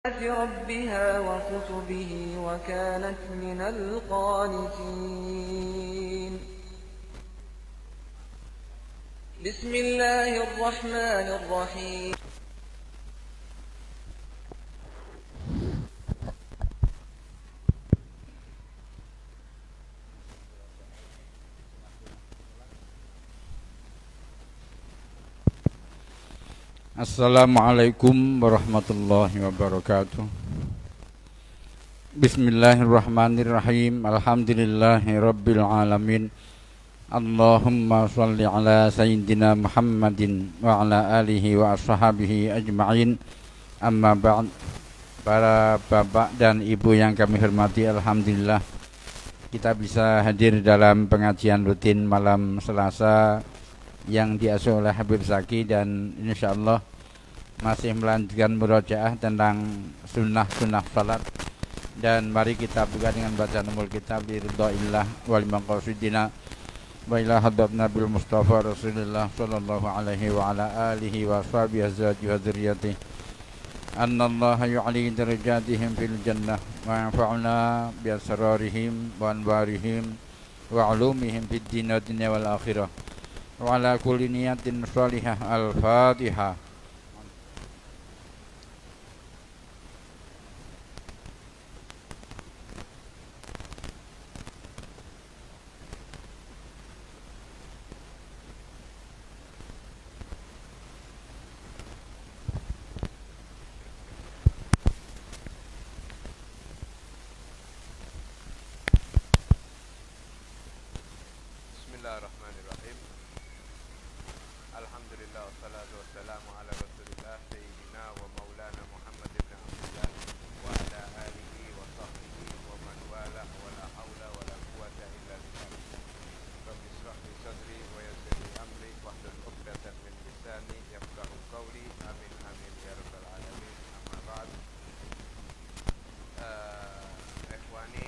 ربها وكتبه وكانت من القانتين بسم الله الرحمن الرحيم Assalamualaikum warahmatullahi wabarakatuh. Bismillahirrahmanirrahim. Alhamdulillahi rabbil alamin. Allahumma shalli ala sayyidina Muhammadin wa ala alihi wa ashabihi ajma'in. Amma ba'd. Para bapak dan ibu yang kami hormati, alhamdulillah kita bisa hadir dalam pengajian rutin malam Selasa yang diasuh oleh Habib Zaki, dan insyaallah masih melanjutkan murojaah tentang sunnah-sunnah salat. Dan mari kita buka dengan bacaan umul kitab biridhaillah wal maqasidina wa ila hadratin Nabil Mustafa Rasulullah sallallahu alaihi wa ala alihi wa sahbihi azwaji wa dzurriyyati annallaha yu'li darajatihim fil jannah wa yanfa'una bi asrarihim wa anwarihim wa ulumihim fid dunya wal akhirah wa ala kulli niyatin shalihah. Al-Fatihah. Bismillahirrahmanirrahim. Alhamdulillah wassalatu wassalamu ala Rasulillah sayyidina wa maulana Muhammad ibn Abdullah wa ala alihi wa sahbihi wa man wala wa la hawla wa la quwwata illa billah. Rabbi ishrah li sadri wa yassir li amri wahlul 'uqdatam min lisani yafqahu qawli. Amin amin ya rabbal alamin. Amma ba'd. Ikhwani,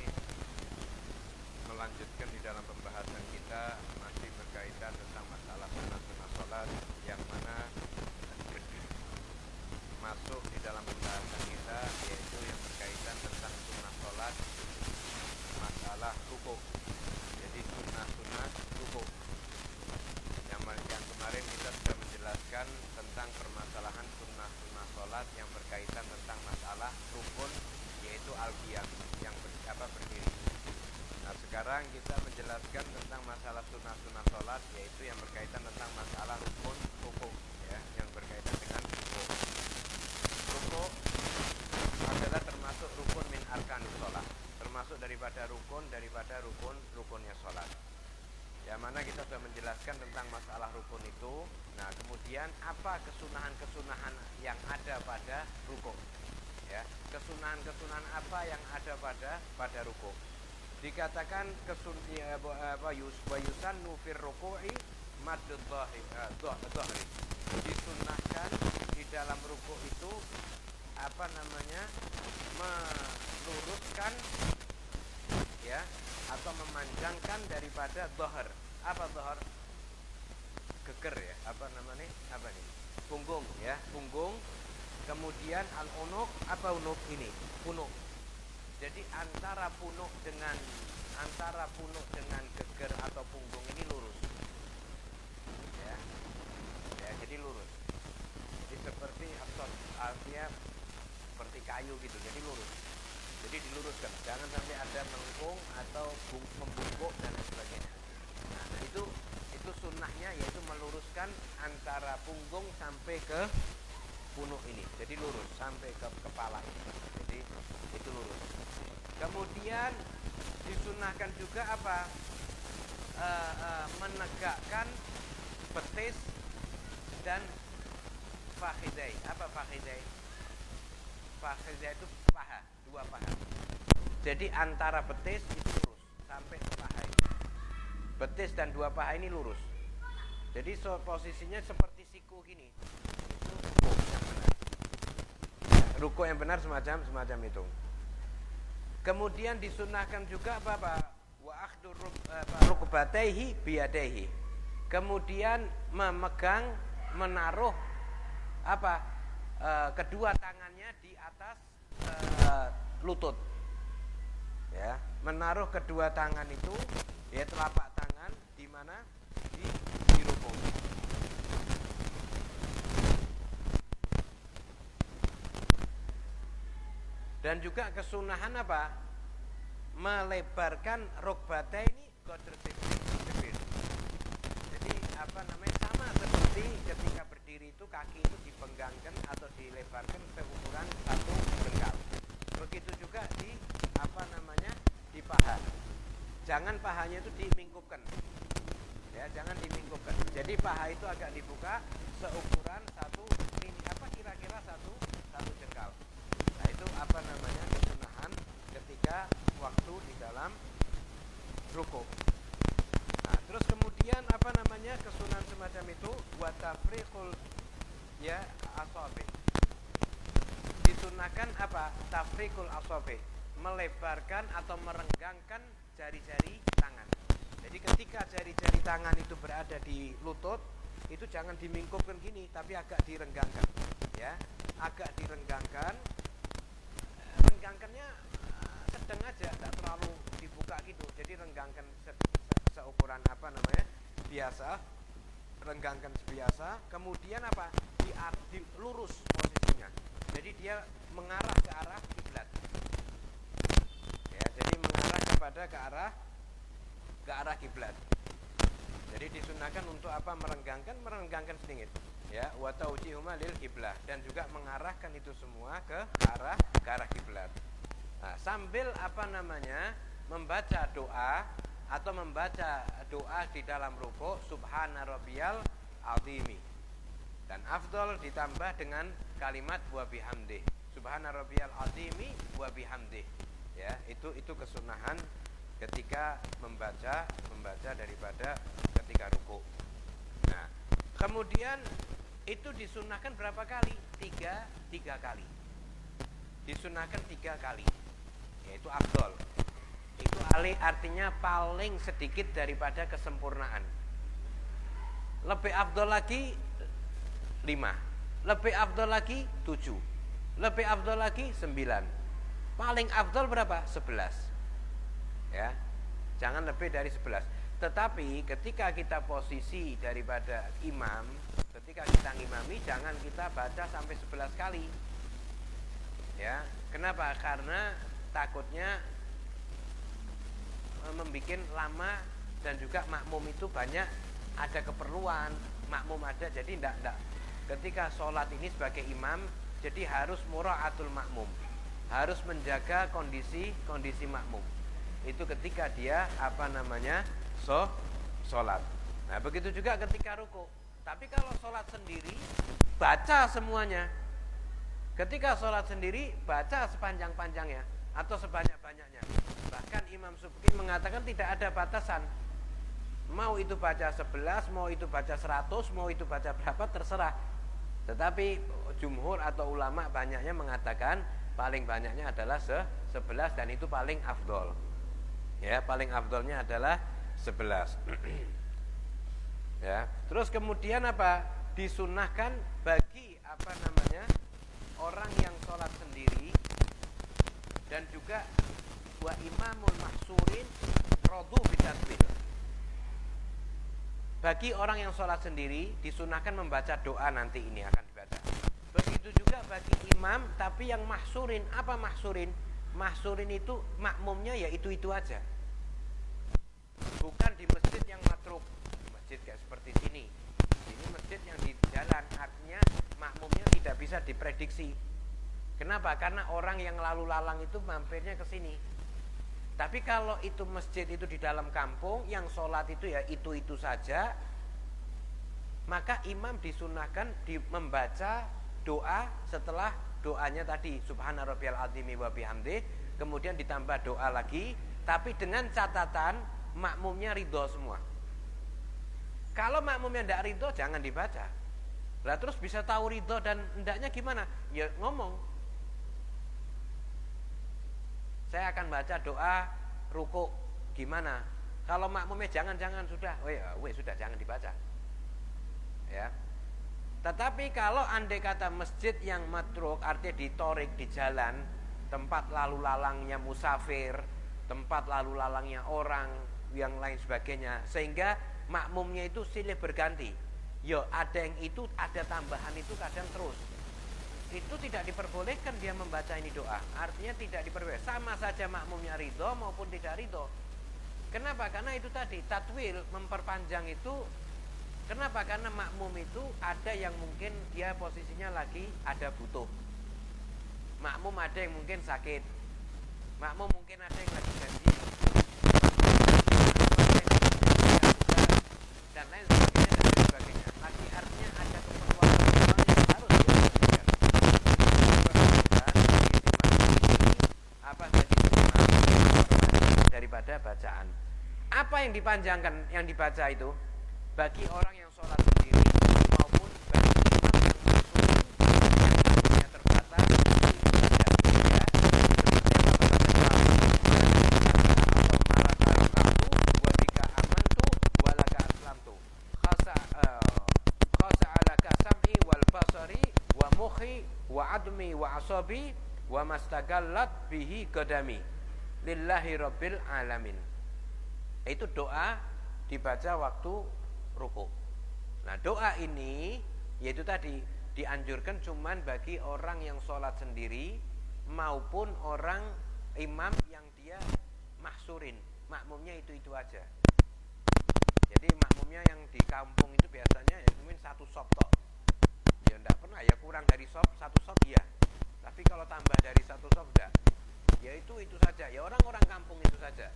melanjutkan di dalam pembahasan kita masih berkaitan tentang masalah sunnah-sunnah sholat, yang mana masuk di dalam pembahasan kita yaitu yang berkaitan tentang sunnah sholat, masalah rukuk. Jadi sunnah-sunnah rukuk yang kemarin kita sudah menjelaskan tentang permasalahan sunnah-sunnah sholat yang berkaitan tentang masalah rukun, yaitu al-qiyam, yang berdiri. Nah, sekarang kita menjelaskan tentang masalah sunnah-sunnah sholat, yaitu yang berkaitan tentang masalah rukun rukuk, ya, yang berkaitan dengan rukuk. Rukuk adalah termasuk rukun min arkanis sholat, termasuk daripada rukunnya sholat. Yang mana kita sudah menjelaskan tentang masalah rukun itu. Nah, kemudian apa kesunahan-kesunahan yang ada pada rukuk, ya, kesunahan-kesunahan apa yang ada pada rukuk. Dikatakan yusannu fir ruku'i maddud dhahri. Disunnahkan di dalam rukuk itu meluruskan, ya, atau memanjangkan daripada dhahar. Apa dhahar? Geger, ya, punggung, ya, punggung. Kemudian al-unuq, apa unuq ini? Punuk. Jadi antara punuk dengan geger atau punggung ini lurus, ya, jadi lurus. Jadi seperti artinya seperti kayu gitu, jadi lurus. Jadi diluruskan, jangan sampai ada melengkung atau membungkuk dan lain sebagainya. Nah, itu sunnahnya, yaitu meluruskan antara punggung sampai ke punuk ini, jadi lurus sampai ke kepala ini. Jadi itu lurus. Kemudian disunahkan juga apa? Menegakkan betis dan fakhidai. Apa fakhidai? Fakhidai itu paha, dua paha. Jadi antara betis itu lurus sampai ke paha ini. Betis dan dua paha ini lurus. Jadi posisinya seperti siku gini. Itu rukuk yang benar semacam itu. Kemudian disunahkan juga apa? Wa akhdhu rukbatayhi biyadayhi. Kemudian menaruh kedua tangannya di atas lutut. Ya, menaruh kedua tangan itu ya telapak tangan di mana di rukuk. Dan juga kesunahan apa? Melebarkan rukbataini qadr sifir. Jadi sama seperti ketika berdiri itu kaki itu dipenggangkan atau dilebarkan seukuran satu jengkal. Begitu juga di di paha. Jangan pahanya itu dimingkupkan. Ya, jangan dimingkupkan. Jadi paha itu agak dibuka seukuran kira-kira satu jengkal. Nah, itu kesunahan ketika waktu di dalam rukuk. Nah, terus kemudian kesunahan semacam itu wa tafriqul asabi. Disunahkan tafriqul asabi, melebarkan atau merenggangkan jari-jari tangan. Jadi ketika jari-jari tangan itu berada di lutut, itu jangan dimingkupkan gini, tapi agak direnggangkan, ya, agak direnggangkan. Renggangkannya sedang aja, tidak terlalu dibuka gitu. Jadi renggangkan seukuran biasa, renggangkan biasa. Kemudian lurus posisinya. Jadi dia mengarah ke arah kiblat. Ya, jadi mengarah ke arah kiblat. Jadi disunahkan untuk merenggangkan sedikit. Ya, wa tawjihuma lil kiblah, dan juga mengarahkan itu semua ke arah kiblat. Nah, sambil membaca doa atau membaca doa di dalam rukuk, subhana rabbiyal azimi. Dan afdal ditambah dengan kalimat wa bihamdih. Subhana rabbiyal azimi wa bihamdih. Ya, itu kesunahan ketika membaca daripada ketika rukuk. Nah, kemudian itu disunahkan berapa kali? Tiga kali. Disunahkan 3 kali. Yaitu afdal. Itu artinya paling sedikit daripada kesempurnaan. Lebih afdal lagi 5. Lebih afdal lagi 7. Lebih afdal lagi 9. Paling afdal berapa? 11. Ya. Jangan lebih dari 11. Tetapi ketika kita posisi daripada imam, ketika kita ngimami, jangan kita baca sampai 11 kali. Ya, kenapa? Karena takutnya membuat lama, dan juga makmum itu banyak ada keperluan, makmum ada, jadi tidak. Ketika sholat ini sebagai imam, jadi harus mura'atul makmum, harus menjaga kondisi makmum. Itu ketika dia sholat. Nah, begitu juga ketika ruku. Tapi kalau sholat sendiri, baca semuanya. Ketika sholat sendiri, baca sepanjang-panjangnya atau sebanyak-banyaknya. Bahkan Imam Subki mengatakan tidak ada batasan. Mau itu baca 11, mau itu baca 100, mau itu baca berapa, terserah. Tetapi jumhur atau ulama banyaknya mengatakan paling banyaknya adalah 11, dan itu paling afdol. Ya, paling afdolnya adalah 11. Ya, terus kemudian disunahkan bagi orang yang sholat sendiri, dan juga wa imamul mahsurin radu bitasbih. Bagi orang yang sholat sendiri disunahkan membaca doa, nanti ini akan dibaca. Begitu juga bagi imam, tapi yang mahsurin. Apa mahsurin? Mahsurin itu makmumnya ya itu aja. Bukan di masjid yang matruk, masjid kayak seperti sini. Ini masjid yang di jalan, artinya makmumnya tidak bisa diprediksi. Kenapa? Karena orang yang lalu lalang itu mampirnya ke sini. Tapi kalau itu masjid itu di dalam kampung, yang sholat itu ya itu saja, maka imam disunahkan membaca doa setelah doanya tadi, subhana rabbiyal azimi wa bihamdih, kemudian ditambah doa lagi, tapi dengan catatan makmumnya ridho semua. Kalau makmumnya tidak ridho, jangan dibaca. Lah terus bisa tahu ridho dan hendaknya gimana? Ya ngomong, saya akan baca doa ruku, gimana? Kalau makmumnya jangan sudah, sudah jangan dibaca. Ya. Tetapi kalau andai kata masjid yang matruk, artinya di torik, di jalan, tempat lalu lalangnya musafir, tempat lalu lalangnya orang yang lain sebagainya, sehingga makmumnya itu silih berganti. Yo ada yang itu, ada tambahan itu kadang terus. Itu tidak diperbolehkan dia membaca ini doa. Artinya tidak diperbolehkan. Sama saja makmumnya ridho maupun tidak ridho. Kenapa? Karena itu tadi tatwil, memperpanjang itu. Kenapa? Karena makmum itu ada yang mungkin dia posisinya lagi ada butuh. Makmum ada yang mungkin sakit. Makmum mungkin ada yang lagi gaji. Dan lain sebagainya dan lain sebagainya. Lagi artinya ada keperluan yang harus dilakukan. Apa jadi daripada bacaan. Apa yang dipanjangkan, yang dibaca itu bagi orang yang sholat sendiri maupun bagi imam yang masuk yang terbatas itu tidak wa admi wa asabi wa mastagallat bihi qadami lillahi rabbil alamin. Itu doa dibaca waktu ruku. Nah, doa ini yaitu tadi dianjurkan cuman bagi orang yang sholat sendiri maupun orang imam yang dia mahsurin, makmumnya itu aja. Jadi makmumnya yang di kampung itu biasanya ya mungkin satu sop tok. Ya enggak pernah ya kurang dari satu sop ya. Tapi kalau tambah dari satu sop enggak. Ya itu saja. Ya orang-orang kampung itu saja.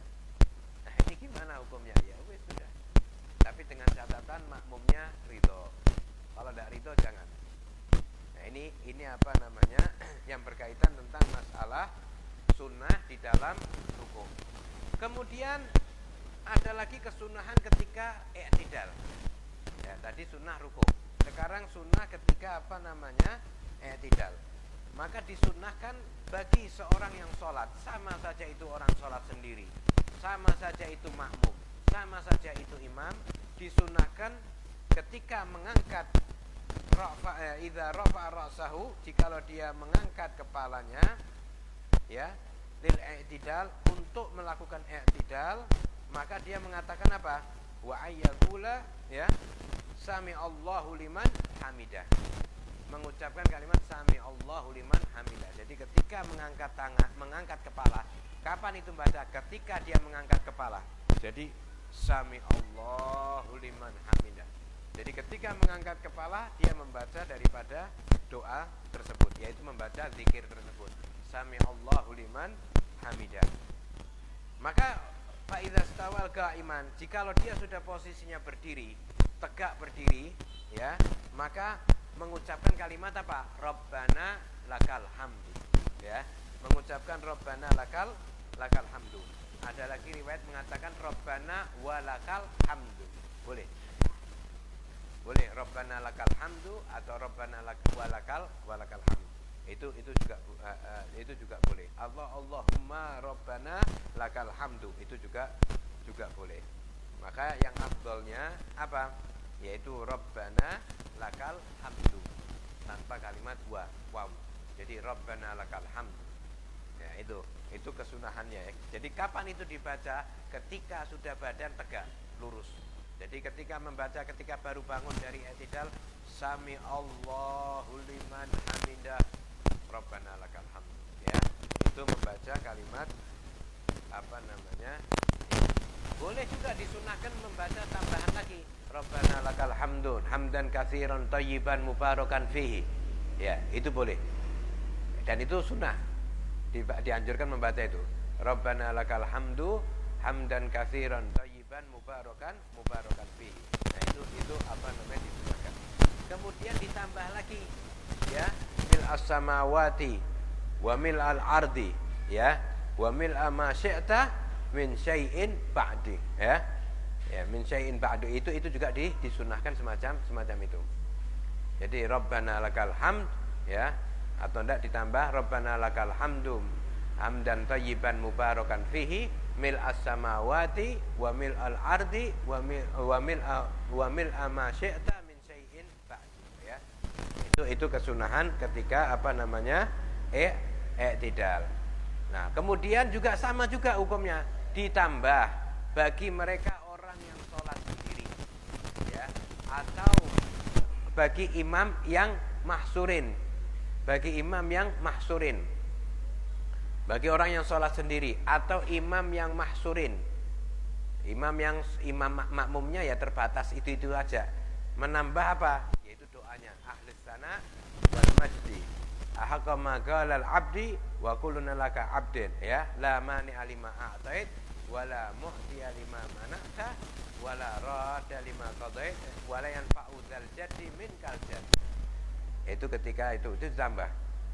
Nah, ini gimana hukumnya? Ya wes sudah. Tapi dengan catatan makmumnya ridho. Kalau enggak ridho jangan. Nah, ini apa namanya? Yang berkaitan tentang masalah sunnah di dalam ruku. Kemudian ada lagi kesunahan ketika i'tidal. Ya, tadi sunnah ruku. Sekarang sunnah ketika apa namanya? I'tidal. Maka disunnahkan bagi seorang yang sholat, sama saja itu orang sholat sendiri, sama saja itu makmum, sama saja itu imam, disunnahkan ketika mengangkat idza rafa'a ra'sahu, jikalau dia mengangkat kepalanya, ya, lil i'tidal, untuk melakukan i'tidal, maka dia mengatakan apa? Wa ayyaqula, ya, sami Allahu liman hamidah. Mengucapkan kalimat sami Allahu liman hamidah. Jadi ketika mengangkat tangan, mengangkat kepala, kapan itu baca? Ketika dia mengangkat kepala. Jadi sami Allahu liman hamidah. Jadi ketika mengangkat kepala dia membaca daripada doa tersebut, yaitu membaca zikir tersebut. Sami Allahu liman hamidah. Maka fa idza stawal qa'iman, jikalau dia sudah posisinya berdiri, tegak berdiri, ya, maka mengucapkan kalimat apa? Rabbana lakal hamdu, ya, mengucapkan Rabbana lakal hamdu. Ada lagi riwayat mengatakan Rabbana walakal hamdu. Boleh Rabbana lakal hamdu atau Rabbana walakal hamdu. Itu juga boleh. Allahumma Rabbana lakal hamdu, itu juga boleh. Maka yang afdolnya apa? Yaitu Rabbana lakal hamdu tanpa kalimat waw. Jadi Rabbana lakal hamdu. Ya, itu kesunahannya, ya. Jadi kapan itu dibaca? Ketika sudah badan tegak, lurus. Jadi ketika membaca, ketika baru bangun dari i'tidal, sami Allahu liman hamidah, Rabbana lakal hamdu, ya. Itu membaca kalimat apa namanya? Boleh juga disunahkan membaca tambahan lagi, Rabbana lakal hamdun hamdan katsiran thayyiban mubarakan fihi. Ya, itu boleh. Dan itu sunnah. Dianjurkan membaca itu. Rabbana lakal hamdu hamdan katsiran thayyiban mubarakan fihi. Nah, itu apa namanya, disunahkan. Kemudian ditambah lagi, ya, mil as-samawati wa mil al-ardi, ya, wa mil ma syi'ta min syai'in ba'di, ya. Ya, min syai'in ba'du, itu juga disunahkan semacam itu. Jadi Rabbana lakal hamd, ya, atau enggak ditambah Rabbana lakal hamdum hamdan thayyiban mubarakan fihi mil as-samawati wa mil al-ardi wa mil ma syi'ta min syai'in ba'du, ya. Itu kesunahan ketika apa namanya? I'tidal. Nah, kemudian juga sama juga hukumnya, ditambah bagi mereka orang yang sholat sendiri, ya, atau bagi imam yang mahsurin, bagi imam yang mahsurin, bagi orang yang sholat sendiri atau imam yang mahsurin, imam makmumnya ya terbatas itu aja, menambah apa? Yaitu doanya ahli sana wal majdi ahaqqa ma qala al abdi wa kulluna laka abdin, ya, la mani alima a'tait wala mu'ti lima mana'ta wala rada lima qadait wala yanfa'u dzal jaddi minkal jadd. Itu ketika itu ditambah.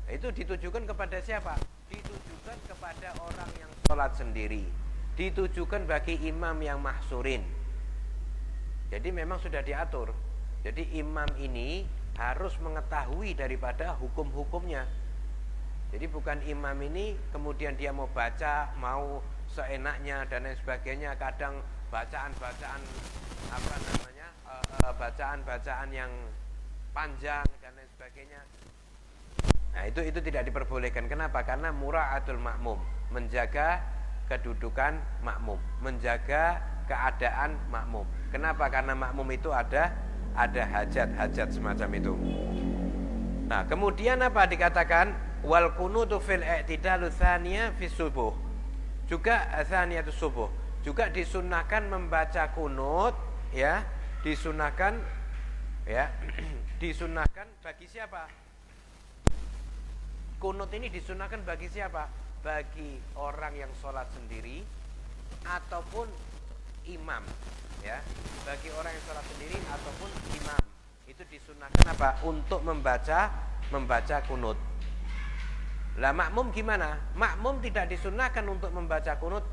Itu ditujukan kepada siapa? Ditujukan kepada orang yang sholat sendiri, ditujukan bagi imam yang mahsurin. Jadi memang sudah diatur. Jadi imam ini harus mengetahui daripada hukum-hukumnya. Jadi bukan imam ini kemudian dia mau baca, mau seenaknya dan lain sebagainya. Kadang bacaan-bacaan bacaan-bacaan yang panjang dan lain sebagainya. Nah, itu tidak diperbolehkan. Kenapa? Karena mura'atul makmum, menjaga kedudukan makmum, menjaga keadaan makmum. Kenapa? Karena makmum itu ada hajat-hajat semacam itu. Nah, kemudian apa dikatakan? Wal kunutu fil i'tidalu tsaniyah fi subuh. Juga tsaniyatus subuh. Juga disunahkan membaca kunut, ya, disunahkan, ya, disunahkan bagi siapa? Kunut ini disunahkan bagi siapa? Bagi orang yang sholat sendiri ataupun imam, ya. Bagi orang yang sholat sendiri ataupun imam, itu disunahkan apa? Untuk membaca kunut. Lah makmum gimana? Makmum tidak disunahkan untuk membaca kunut.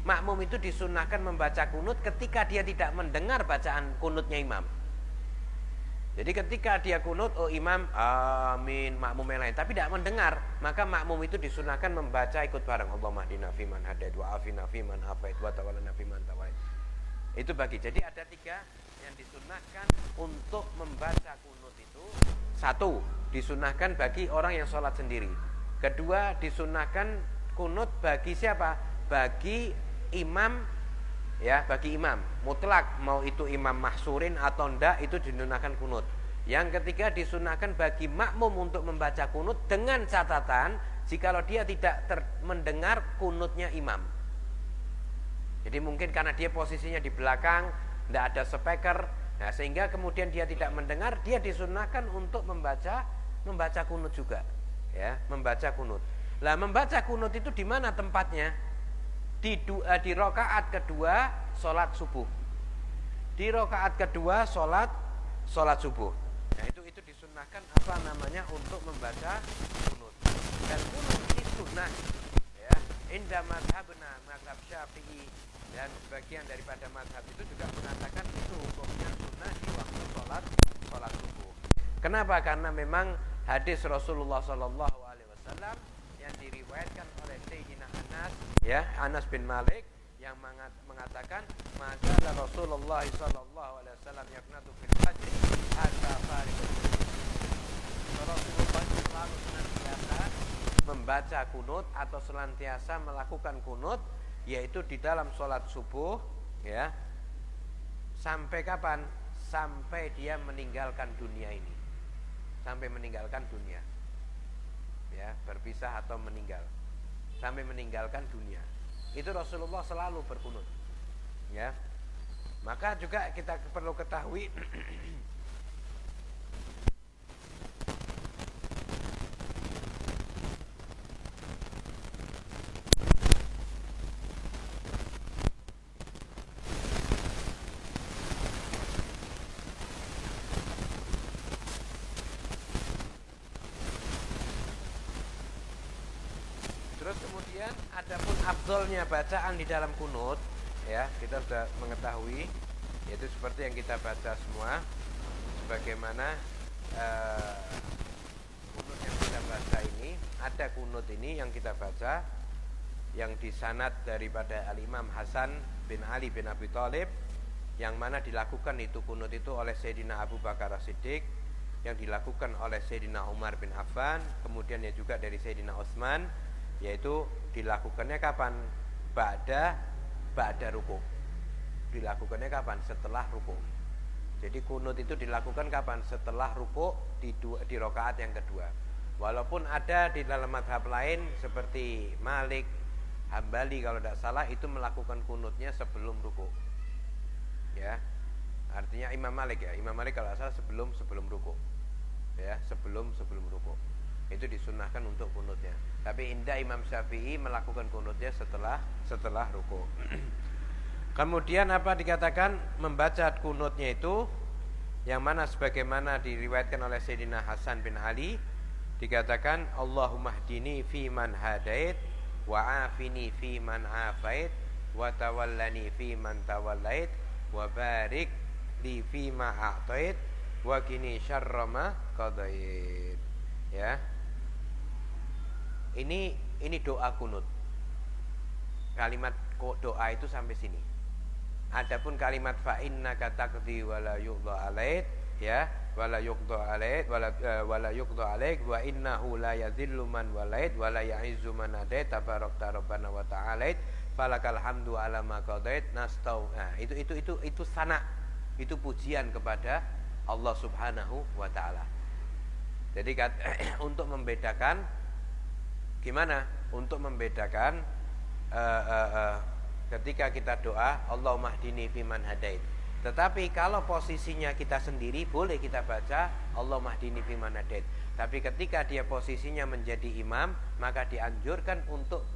Makmum itu disunahkan membaca kunut ketika dia tidak mendengar bacaan kunutnya imam. Jadi ketika dia kunut, oh imam amin, makmum yang lain, tapi tidak mendengar, maka makmum itu disunahkan membaca ikut bareng. Allahumma hdina fiman hadait wa afina fiman afait wa tawallana fiman tawallait. Itu bagi. Jadi ada 3 yang disunahkan untuk membaca kunut itu. 1, disunahkan bagi orang yang sholat sendiri. 2, disunahkan kunut bagi siapa? Bagi imam, ya, bagi imam mutlak, mau itu imam mahsurin atau ndak, itu disunahkan kunut. Yang 3, disunahkan bagi makmum untuk membaca kunut dengan catatan jikalau dia tidak mendengar kunutnya imam. Jadi mungkin karena dia posisinya di belakang, tidak ada speaker, nah sehingga kemudian dia tidak mendengar, dia disunahkan untuk membaca kunut juga, ya, membaca kunut. Lah membaca kunut itu di mana tempatnya? Di rakaat kedua sholat subuh. Di rakaat kedua sholat subuh. Nah itu disunahkan untuk membaca kunut. Dan kunut ini sunnah, ya. Inda madhabna, madhab Syafi'i dan sebagian daripada madhab itu juga mengatakan itu hukumnya sunnah di waktu sholat subuh. Kenapa? Karena memang hadis Rasulullah SAW yang diriwayatkan oleh Sayyidina Anas, ya, Anas bin Malik, yang mengatakan maka Rasulullah SAW yaqnatu fil fajr hatta fariqul. Rasulullah selalu senantiasa membaca kunut atau senantiasa melakukan kunut, yaitu di dalam sholat subuh, ya, sampai kapan? Sampai dia meninggalkan dunia ini, sampai meninggalkan dunia, ya, berpisah atau meninggal, sampai meninggalkan dunia. Itu Rasulullah selalu berkunut, ya. Maka juga kita perlu ketahui kemudian adapun afdolnya bacaan di dalam kunut, ya, kita sudah mengetahui, yaitu seperti yang kita baca semua, sebagaimana kunut yang kita baca ini, ada kunut ini yang kita baca yang disanad daripada Al-Imam Hasan bin Ali bin Abi Thalib, yang mana dilakukan itu kunut itu oleh Sayyidina Abu Bakar As-Siddiq, yang dilakukan oleh Sayyidina Umar bin Affan, kemudian ya juga dari Sayyidina Utsman, yaitu dilakukannya kapan? Ba'da ruku. Dilakukannya kapan? Setelah ruku. Jadi kunut itu dilakukan kapan? Setelah ruku di rakaat yang kedua. Walaupun ada di dalam mazhab lain seperti Malik, Hambali kalau tidak salah itu melakukan kunutnya sebelum ruku. Ya. Artinya Imam Malik kalau tidak salah sebelum ruku. Ya, sebelum ruku. Itu disunahkan untuk kunutnya. Tapi indah Imam Syafi'i melakukan kunutnya setelah ruku. Kemudian apa dikatakan membaca kunutnya itu yang mana sebagaimana diriwayatkan oleh Sayyidina Hasan bin Ali dikatakan Allahumma hdini fi man hadait wa afini fi man afait wa tawallani fi man tawallait wa barik li fi ma a'tait wa qini syarra ma qadait. Ya. Ini doa kunut. Kalimat doa itu sampai sini. Adapun kalimat fa innaka taqdi wala yuqda alaik, ya, wala yuqda alaik wala yuqda alaik wa innahu la yadhillu man walait wala ya'izzu man adait tabarakta rabbana wa ta'ala falakal hamdu ala ma qadait nastau. Nah, itu sana. Itu pujian kepada Allah Subhanahu wa taala. Jadi untuk membedakan gimana? Untuk membedakan ketika kita doa Allahumma hdini fiman hadait. Tetapi kalau posisinya kita sendiri boleh kita baca Allahumma hdini fiman hadait. Tapi ketika dia posisinya menjadi imam, maka dianjurkan untuk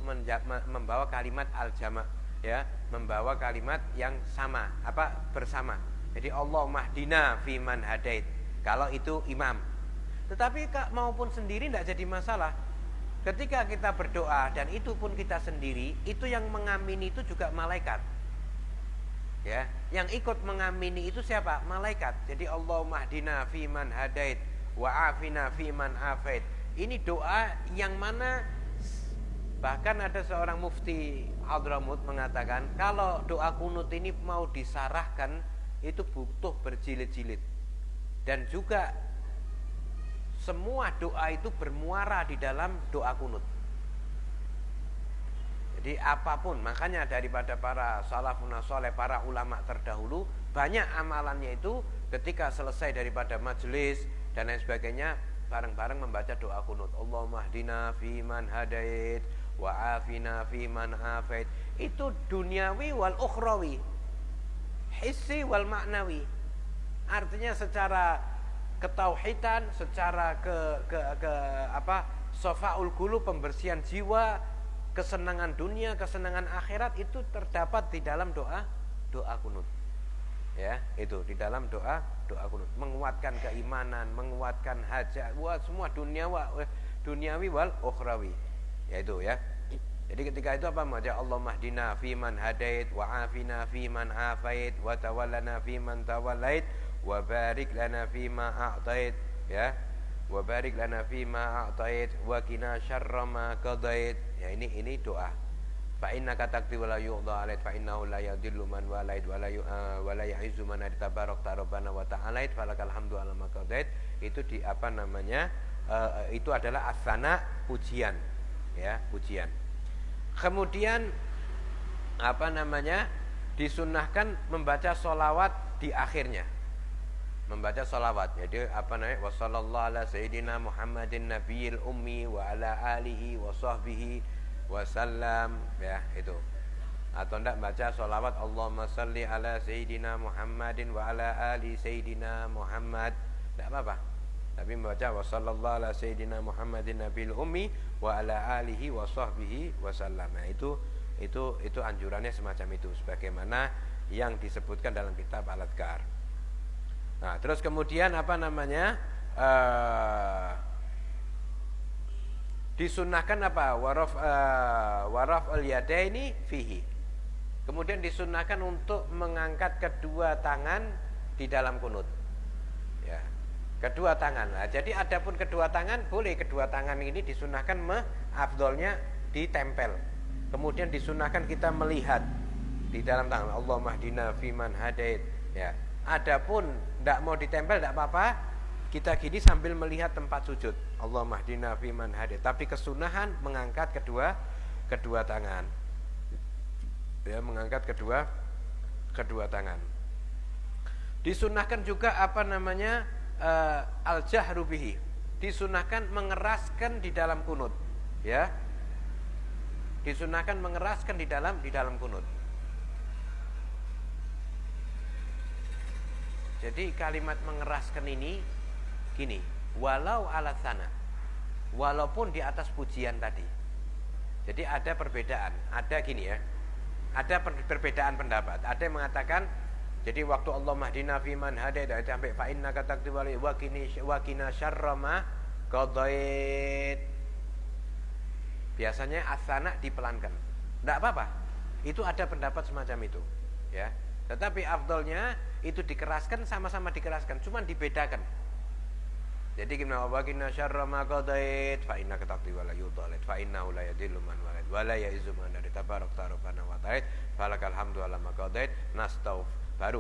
membawa kalimat al-jama', ya, membawa kalimat yang sama, bersama. Jadi Allahumma hdina fiman hadait kalau itu imam. Tetapi maupun sendiri tidak jadi masalah. Ketika kita berdoa dan itu pun kita sendiri, itu yang mengamini itu juga malaikat. Ya, yang ikut mengamini itu siapa? Malaikat. Jadi Allahumma hdina fiman hadait wa afina fiman afait. Ini doa yang mana bahkan ada seorang mufti Hadramut mengatakan kalau doa kunut ini mau disarahkan itu butuh berjilid-jilid. Dan juga semua doa itu bermuara di dalam doa kunut. Jadi apapun, makanya daripada para salafun saleh, para ulama terdahulu, banyak amalannya itu ketika selesai daripada majelis dan lain sebagainya, bareng-bareng membaca doa kunut. Allahumma hdina fiman hadait wa afina fiman afait. Itu duniawi wal ukhrawi, hissi wal ma'nawi. Artinya secara ketauhidan, secara sofaul qulub, pembersihan jiwa, kesenangan dunia, kesenangan akhirat itu terdapat di dalam doa kunut. Ya, itu di dalam doa kunut, menguatkan keimanan, menguatkan hajat, semua duniawi wal ukhrawi. Ya itu ya. Jadi ketika itu apa? Maja Allahumma hdina fiman hadait wa afina fiman afait wa tawallana fiman tawallait wa barik lana fima a'tait, ya, wa barik lana fima a'tait wa qina syarra ma qadait. Ya, ini doa. Fa innaka taqdi wa la yuqda alaik fa innahu la yadhillu man walait wa la ya'izzu man tabarakta rabbana wa ta'ala falakal hamdu ala ma qadait. Itu itu adalah asana, pujian, ya, pujian. Kemudian disunnahkan membaca sholawat di akhirnya. Membaca sholawat. Jadi wassallallahu ala sayyidina Muhammadin nabiyil ummi wa ala alihi wa sahbihi wasallam, ya, itu. Atau tidak baca sholawat Allahumma salli ala sayyidina Muhammadin wa ala ali sayyidina Muhammad, tidak apa-apa. Tapi membaca wassallallahu ala sayyidina Muhammadin nabiyil ummi wa ala alihi wa sahbihi wasallam. Nah, itu anjurannya semacam itu sebagaimana yang disebutkan dalam kitab Al-Adhkar. Nah, terus kemudian disunahkan waraf al-yadaini fihi. Kemudian disunahkan untuk mengangkat kedua tangan di dalam kunut. Ya, kedua tangan. Nah, jadi adapun kedua tangan boleh, kedua tangan ini disunahkan afdolnya ditempel. Kemudian disunahkan kita melihat di dalam tangan Allahumma hdina fiman hadait, ya. Adapun tidak mau ditempel tidak apa-apa, kita gini sambil melihat tempat sujud Allahumma hdina fiman hadait. Tapi kesunahan mengangkat kedua kedua tangan. Ya, mengangkat kedua tangan. Disunahkan juga apa namanya al-jahru bihi. Disunahkan mengeraskan di dalam kunut, ya. Disunahkan mengeraskan di dalam kunut. Jadi kalimat mengeraskan ini gini, walau ala sana, walaupun di atas pujian tadi. Jadi ada perbedaan, ada gini ya, ada perbedaan pendapat. Ada yang mengatakan, jadi waktu Allah mahdina fiman hadait sampai fa innaka taqdiwali wa qina syarra ma qadait. Biasanya asana dipelankan. Enggak apa-apa. Itu ada pendapat semacam itu, ya. Tetapi afdolnya itu dikeraskan, sama-sama dikeraskan, cuman dibedakan. Jadi gimana, wa qina syarra ma qadait fa innaka taqdi wa la yudhalit fa innahu la yadhillu man walad wa la ya'izzu man tabarak rabbana wa ta'ala falakal hamdu ala ma qadait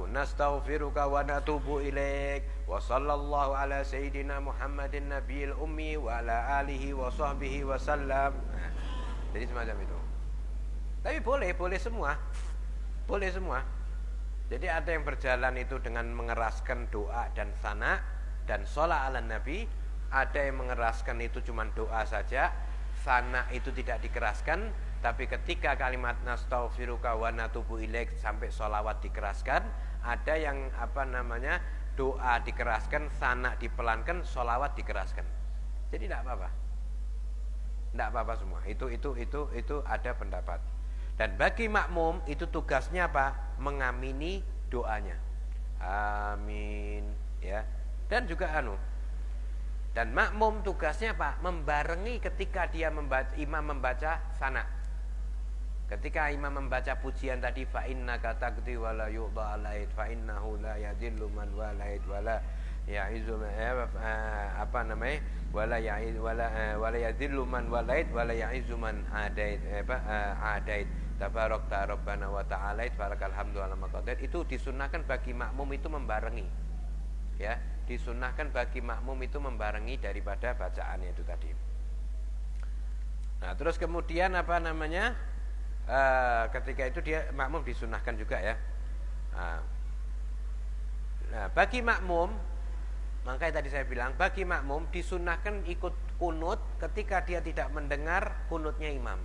nastaghfiruka wa natubu ilaik wa sallallahu ala sayyidina Muhammadin nabiyil ummi wa ala alihi wa sahbihi wa sallam. Jadi semacam itu. Tapi boleh semua. Boleh semua. Jadi ada yang berjalan itu dengan mengeraskan doa dan sana dan sholat ala nabi. Ada yang mengeraskan itu cuma doa saja, sana itu tidak dikeraskan. Tapi ketika kalimat nastaghfiruka wa natubu ilaik sampai sholawat dikeraskan. Ada yang apa namanya, doa dikeraskan, sana dipelankan, sholawat dikeraskan. Jadi tidak apa-apa. Tidak apa-apa semua. Itu ada pendapat. Dan bagi makmum itu tugasnya apa? Mengamini doanya. Amin, ya. Dan juga dan makmum tugasnya apa? Membarengi ketika dia imam membaca sana. Ketika imam membaca pujian tadi fa innaka taqdi wa la yu'dha 'alaik fa innahu la yadhillu man walait wa la ya'izzu apa namanya? Wala yadhillu man walait wala ya'izzu man adait adait tabarak rabbana wa ta'ala barakal hamdu ala maqaddat. Itu disunahkan bagi makmum itu membarengi, ya, disunahkan bagi makmum itu membarengi daripada bacaannya itu tadi. Nah, terus kemudian apa namanya, ketika itu dia makmum disunahkan juga, ya. Nah, bagi makmum, makanya tadi saya bilang bagi makmum disunahkan ikut kunut ketika dia tidak mendengar kunutnya imam.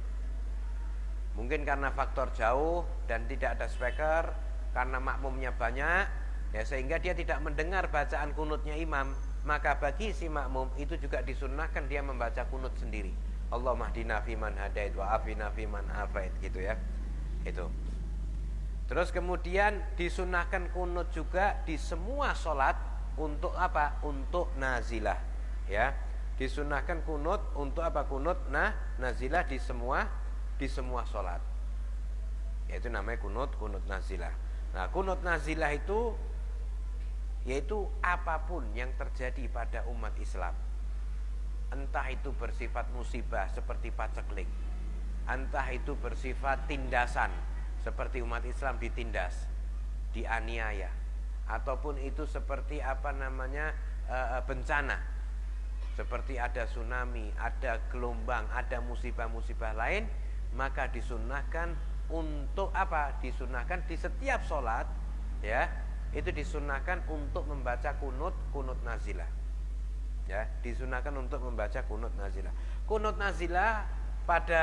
Mungkin karena faktor jauh dan tidak ada speaker, karena makmumnya banyak, ya, sehingga dia tidak mendengar bacaan kunutnya imam. Maka bagi si makmum itu juga disunahkan dia membaca kunut sendiri. Allahumma hdina fiman hadait wa afina fiman afait, gitu ya. Itu. Terus kemudian disunahkan kunut juga di semua sholat. Untuk apa? Untuk nazilah, ya. Disunahkan kunut untuk apa? Kunut nazilah di semua sholat. Yaitu namanya kunut nazilah. Nah, kunut nazilah itu yaitu apapun yang terjadi pada umat Islam. Entah itu bersifat musibah seperti paceklik, entah itu bersifat tindasan seperti umat Islam ditindas, dianiaya, ataupun itu seperti apa namanya bencana, seperti ada tsunami, ada gelombang, ada musibah-musibah lain, maka disunahkan untuk apa? Disunahkan di setiap sholat, ya, itu disunahkan untuk membaca kunut nazilah, ya, disunahkan untuk membaca kunut nazilah. Kunut nazilah pada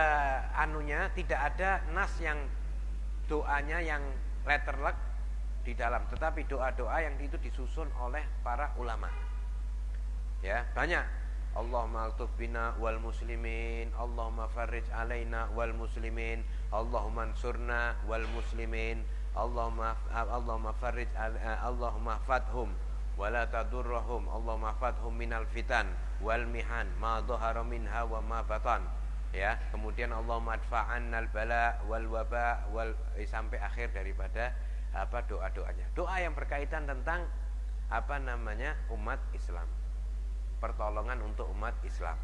anunya tidak ada nas yang doanya yang letterlek di dalam, tetapi doa-doa yang itu disusun oleh para ulama, ya, banyak. Allahumma altuf bina wal muslimin, Allahumma farrij alaina wal muslimin, Allahumma ansurna wal muslimin, Allahumma farrij Allahumma fathum wala tadurrahum, Allahumma fathum minal fitan wal mihan ma dhahara minha wa ma batan, ya. Kemudian Allahumma adfa'annal bala wal waba sampai akhir daripada apa doa-doanya. Doa yang berkaitan tentang apa namanya umat Islam, pertolongan untuk umat Islam.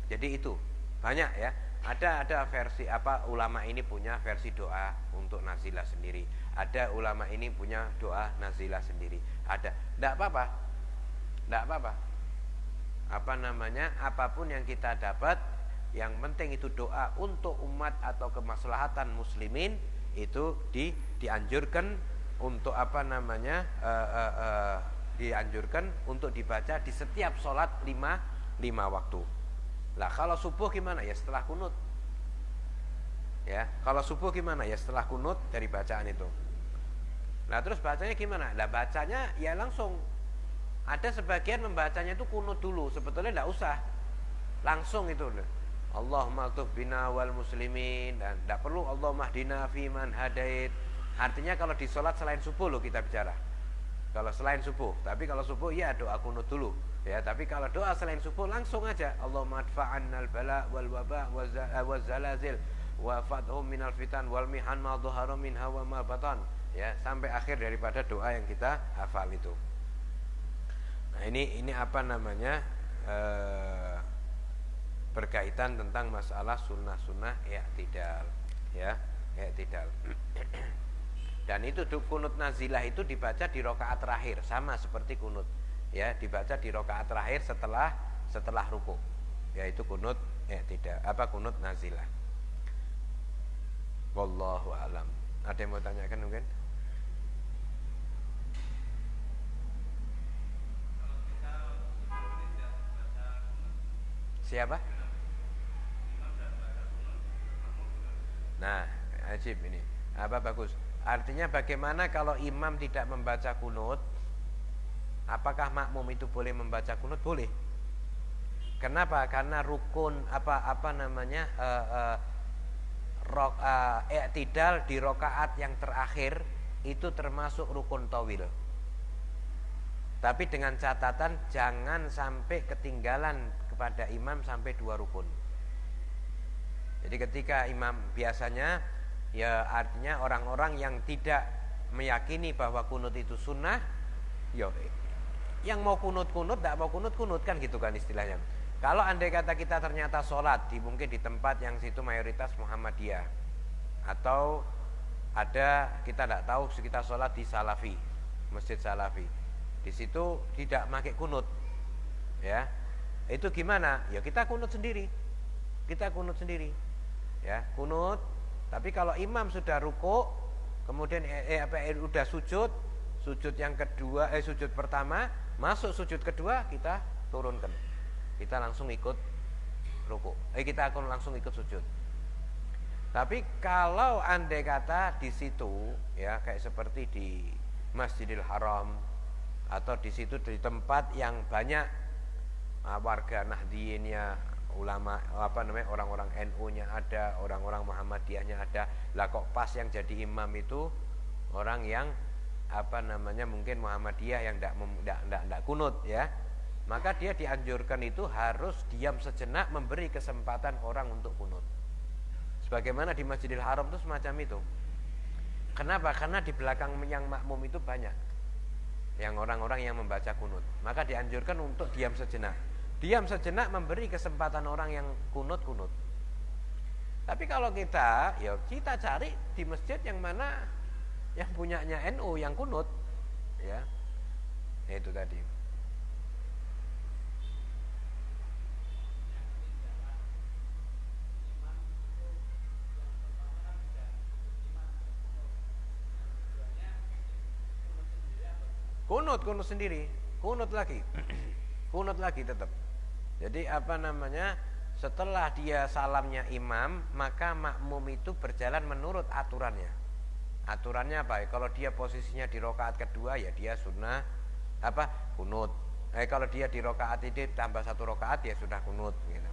Jadi itu banyak, ya. Ada versi apa, ulama ini punya versi doa untuk nazilah sendiri. Ada ulama ini punya doa nazilah sendiri. Ada. Enggak apa-apa. Apa namanya? Apapun yang kita dapat Yang penting itu doa untuk umat atau kemaslahatan muslimin, itu dianjurkan untuk dianjurkan untuk dibaca di setiap sholat lima waktu. Lah kalau subuh gimana? Ya setelah kunut. Ya, kalau subuh gimana? Ya setelah kunut dari bacaan itu. Nah terus bacanya gimana? Lah bacanya ya langsung. Ada sebagian membacanya itu kunut dulu. Sebetulnya tidak usah langsung itu. Allahumma aktub bina wal muslimin, dan tidak perlu Allahumma hdina fiman hadait. Artinya kalau di sholat selain subuh loh kita bicara. Kalau selain subuh, tapi kalau subuh ya doa kunut dulu. Ya, tapi kalau doa selain subuh langsung aja Allahumma adfa'annal bala wal waba waz zalazil wa fathum minal fitan wal mihan ma dhahara minha wa ma batan. Ya, sampai akhir daripada doa yang kita hafal itu. Nah, ini apa namanya? Berkaitan tentang masalah sunnah-sunnah i'tidal, ya, i'tidal. Dan itu kunut nazilah itu dibaca di rakaat terakhir, sama seperti kunut, ya, dibaca di rakaat terakhir setelah ruku, yaitu kunut i'tidal, kunut nazilah. Wallahu alam. Ada yang mau tanyakan mungkin? Siapa? Nah, ajib ini. Bagus. Artinya bagaimana kalau imam tidak membaca kunut? Apakah makmum itu boleh membaca kunut? Boleh. Kenapa? Karena rukun i'tidal di rakaat yang terakhir itu termasuk rukun tawil. Tapi dengan catatan jangan sampai ketinggalan kepada imam sampai 2 rukun. Jadi ketika imam biasanya, ya artinya orang-orang yang tidak meyakini bahwa kunut itu sunnah, ya yang mau kunut-kunut, tidak mau kunut-kunut, kan gitu kan istilahnya. Kalau andai kata kita ternyata sholat mungkin di tempat yang situ mayoritas Muhammadiyah, atau ada kita tidak tahu kita sholat di Salafi, masjid Salafi, di situ tidak pakai kunut, ya itu gimana? Ya kita kunut sendiri, ya kunut. Tapi kalau imam sudah ruku, kemudian udah sujud yang kedua, sujud pertama, masuk sujud kedua, kita turunkan, kita langsung ikut ruku, kita akan langsung ikut sujud. Tapi kalau andai kata di situ, ya kayak seperti di Masjidil Haram, atau di situ di tempat yang banyak warga Nahdiyinnya, ulama orang-orang NU-nya ada, orang-orang Muhammadiyahnya ada. Lah kok pas yang jadi imam itu orang yang mungkin Muhammadiyah yang tidak kunut, ya. Maka dia dianjurkan itu harus diam sejenak, memberi kesempatan orang untuk kunut. Sebagaimana di Masjidil Haram itu semacam itu. Kenapa? Karena di belakang yang makmum itu banyak yang orang-orang yang membaca kunut. Maka dianjurkan untuk diam sejenak. Diam sejenak memberi kesempatan orang yang kunut. Tapi kalau kita cari di masjid yang mana yang punyanya NU yang kunut, ya. Itu tadi. Kunut sendiri, kunut lagi tetap. Jadi setelah dia salamnya imam, maka makmum itu berjalan menurut aturannya. Aturannya apa? Kalau dia posisinya di rakaat kedua, ya dia sunnah kunut. Kalau dia di rakaat ini tambah 1 rakaat, ya sudah kunut, gitu.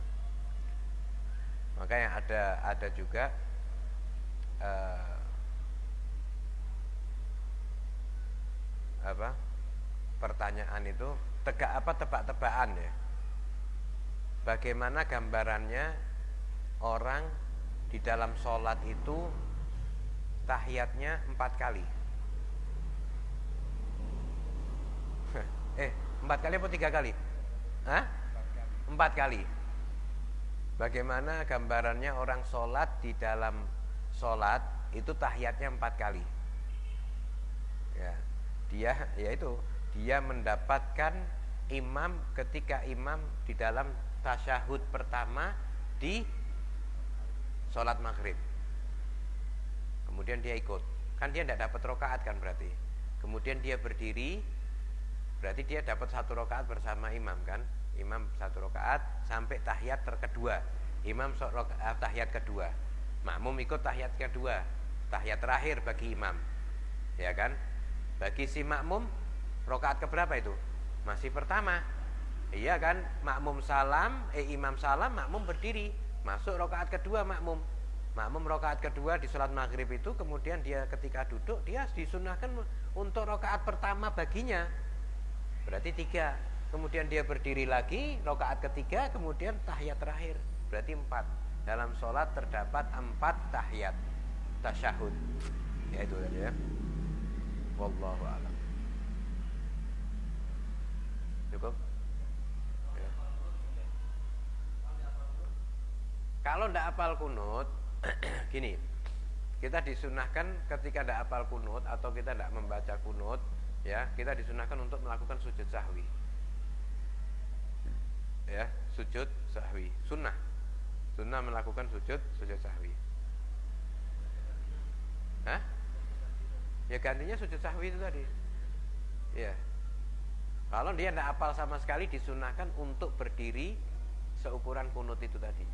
Makanya ada juga pertanyaan itu tebak-tebakan, ya. Bagaimana gambarannya orang di dalam sholat itu tahiyatnya 4 kali? 4 kali apa 3 kali? 4 kali. Bagaimana gambarannya orang sholat di dalam sholat itu tahiyatnya 4 kali? Ya, dia mendapatkan imam ketika imam di dalam tasyahud pertama di sholat maghrib. Kemudian dia ikut, kan dia tidak dapat rakaat kan berarti. Kemudian dia berdiri, berarti dia dapat 1 rakaat bersama imam kan. Imam 1 rakaat sampai tahiyat kedua. Imam tahiyat kedua. Makmum ikut tahiyat kedua, tahiyat terakhir bagi imam. Ya kan? Bagi si makmum rakaat keberapa itu? Masih pertama. Iya kan? Imam salam, makmum berdiri. Masuk rakaat kedua makmum. Makmum rakaat kedua di sholat maghrib itu, kemudian dia ketika duduk dia disunahkan untuk rakaat pertama baginya. Berarti 3. Kemudian dia berdiri lagi rakaat ketiga, kemudian tahiyat terakhir. Berarti 4. Dalam sholat terdapat 4 tahiyat tasyahud. Ya itu tadi ya. Wallahu a'lam. Cukup? Ya. Kalau tidak hafal kunut, gini, kita disunahkan ketika tidak hafal kunut atau kita tidak membaca kunut, ya, kita disunahkan untuk melakukan sujud sahwi. Ya, sujud sahwi, sunnah melakukan sujud sahwi. Hah? Ya gantinya sujud sahwi itu tadi. Ya. Kalau dia tidak hafal sama sekali, disunahkan untuk berdiri seukuran kunut itu tadi.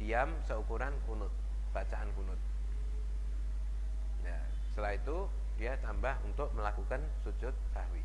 Diam seukuran kunut, bacaan kunut. Ya, setelah itu dia tambah untuk melakukan sujud sahwi.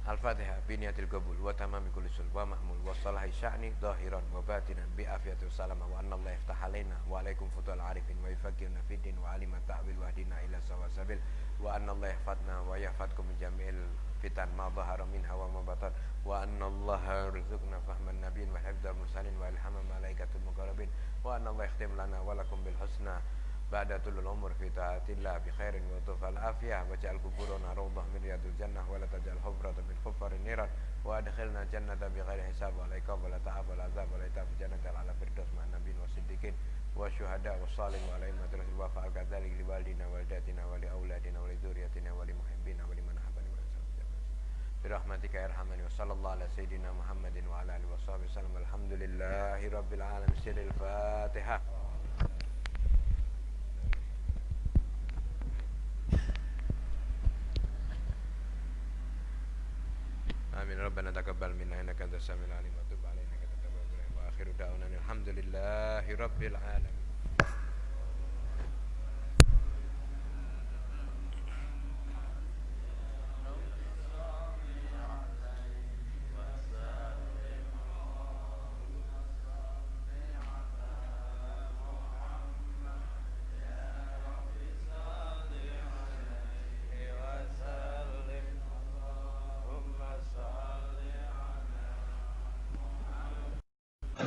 Al-Fatihah biniyatil qabul wa tamami kulli sul wa ma'mul wa salahi sya'ni zahiran wa batinan bi afiyatil salama wa anna Allah yaftah alaina wa alaikum futul arifin wa yufaqihna fid din wa alima ta'wil wa hadina ila sawasabil wa anna Allah yahfadna wa yahfadkum min jami'il fitan ma dhahara minha wa ma batan wa anna Allah yarzuqna fahman nabiyyin wa hifdzal mursalin wa ilhama malaikatul muqarrabin wa anna Allah yakhtim lana wa lakum bil husna ba'da tulul umur fi ta'atillah bi khairin wa tufal afiyah wa ja'al kuburana rawdah min riyadil jannah wa la taj'al hufratan min hufarin niran wa adkhilna jannata bi ghairi hisab wa la iqab wa la ta'ab wa la azab wa la itaf jannata ala firdaus ma'an nabiyyin wa siddiqin wa syuhada wa salihin wa alaimatul wa fa'al kadzalik li walidina wa walidatina wa li auladina wa li dzurriyyatina wa li muhibbina wa liman ahabbana wa bi rahmatika ya arhamani wa sallallahu ala sayyidina Muhammadin wa ala alihi wa sahbihi sallam alhamdulillahi rabbil alamin. Siril Fatihah. Amin. Rabbana taqabbal minna innaka antas samiul alim wa tub alaina innaka antat tawwabur rahim wa akhiru da'wana alhamdulillahi rabbil alamin.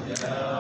Ya